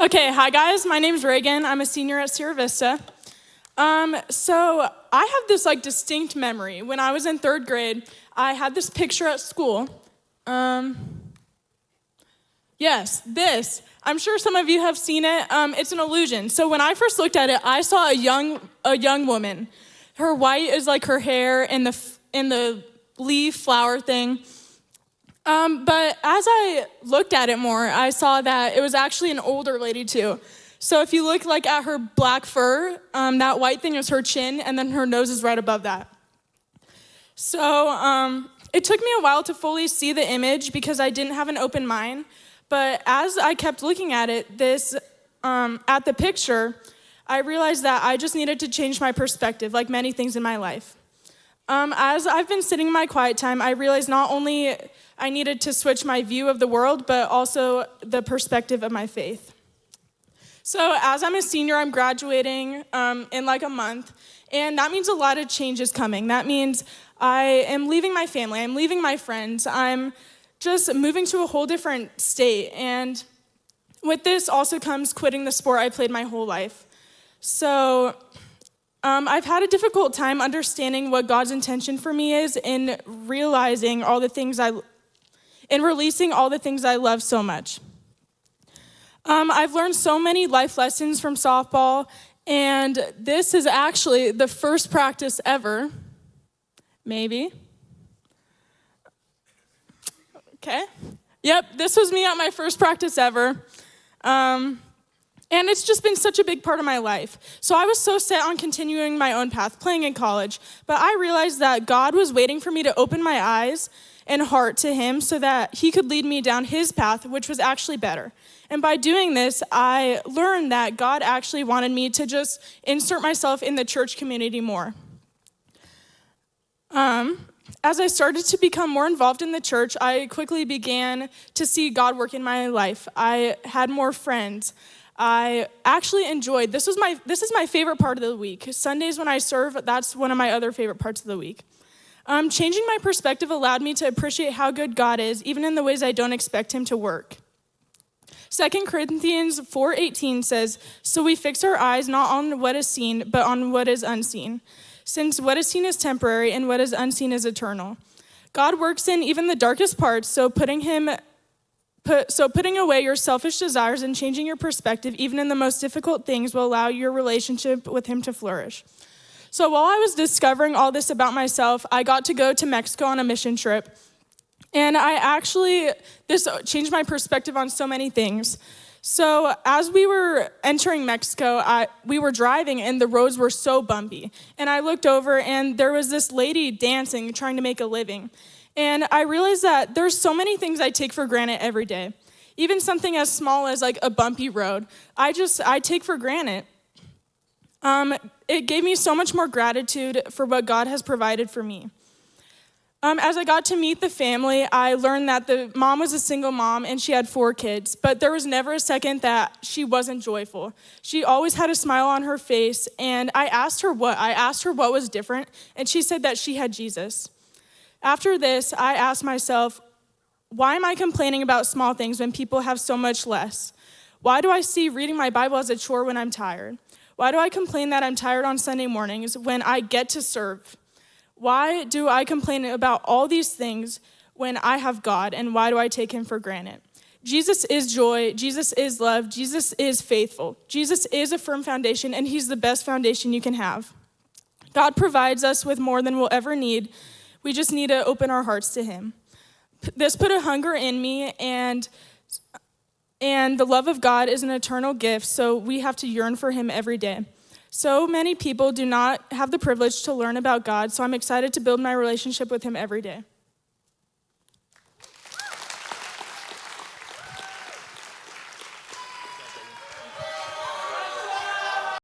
Okay, hi guys, my name's Reagan. I'm a senior at Sierra Vista. So I have this distinct memory. When I was in third grade, I had this picture at school. Yes, this. I'm sure some of you have seen it. It's an illusion. So when I first looked at it, I saw a young woman. Her white is like her hair in the leaf flower thing. But as I looked at it more, I saw that it was actually an older lady too. So if you look at her black fur, that white thing is her chin, and then her nose is right above that. So it took me a while to fully see the image because I didn't have an open mind. But as I kept looking at it, at the picture, I realized that I just needed to change my perspective, like many things in my life. As I've been sitting in my quiet time, I realized not only I needed to switch my view of the world, but also the perspective of my faith. So as I'm a senior, I'm graduating in a month, and that means a lot of change is coming. That means I am leaving my family, I'm leaving my friends, I'm just moving to a whole different state, and with this also comes quitting the sport I played my whole life. So I've had a difficult time understanding what God's intention for me is in releasing all the things I love so much. I've learned so many life lessons from softball, and this is actually the first practice ever, maybe. Okay. Yep, this was me at my first practice ever. And it's just been such a big part of my life. So I was so set on continuing my own path, playing in college. But I realized that God was waiting for me to open my eyes and heart to him so that he could lead me down his path, which was actually better. And by doing this, I learned that God actually wanted me to just insert myself in the church community more. As I started to become more involved in the church, I quickly began to see God work in my life. I had more friends. I actually enjoyed, this is my favorite part of the week. Sundays when I serve, that's one of my other favorite parts of the week. Changing my perspective allowed me to appreciate how good God is, even in the ways I don't expect him to work. 2 Corinthians 4:18 says, "So we fix our eyes not on what is seen, but on what is unseen. Since what is seen is temporary and what is unseen is eternal." God works in even the darkest parts, so putting away your selfish desires and changing your perspective, even in the most difficult things, will allow your relationship with him to flourish. So while I was discovering all this about myself, I got to go to Mexico on a mission trip. And this changed my perspective on so many things. So as we were entering Mexico, we were driving and the roads were so bumpy. And I looked over and there was this lady dancing, trying to make a living. And I realized that there's so many things I take for granted every day. Even something as small as a bumpy road, I take for granted. It gave me so much more gratitude for what God has provided for me. As I got to meet the family, I learned that the mom was a single mom and she had 4 kids, but there was never a second that she wasn't joyful. She always had a smile on her face, and I asked her what was different, and she said that she had Jesus. After this, I asked myself, why am I complaining about small things when people have so much less? Why do I see reading my Bible as a chore when I'm tired? Why do I complain that I'm tired on Sunday mornings when I get to serve? Why do I complain about all these things when I have God, and why do I take him for granted? Jesus is joy, Jesus is love, Jesus is faithful. Jesus is a firm foundation, and he's the best foundation you can have. God provides us with more than we'll ever need. We just need to open our hearts to him. This put a hunger in me, and the love of God is an eternal gift, so we have to yearn for him every day. So many people do not have the privilege to learn about God, so I'm excited to build my relationship with him every day.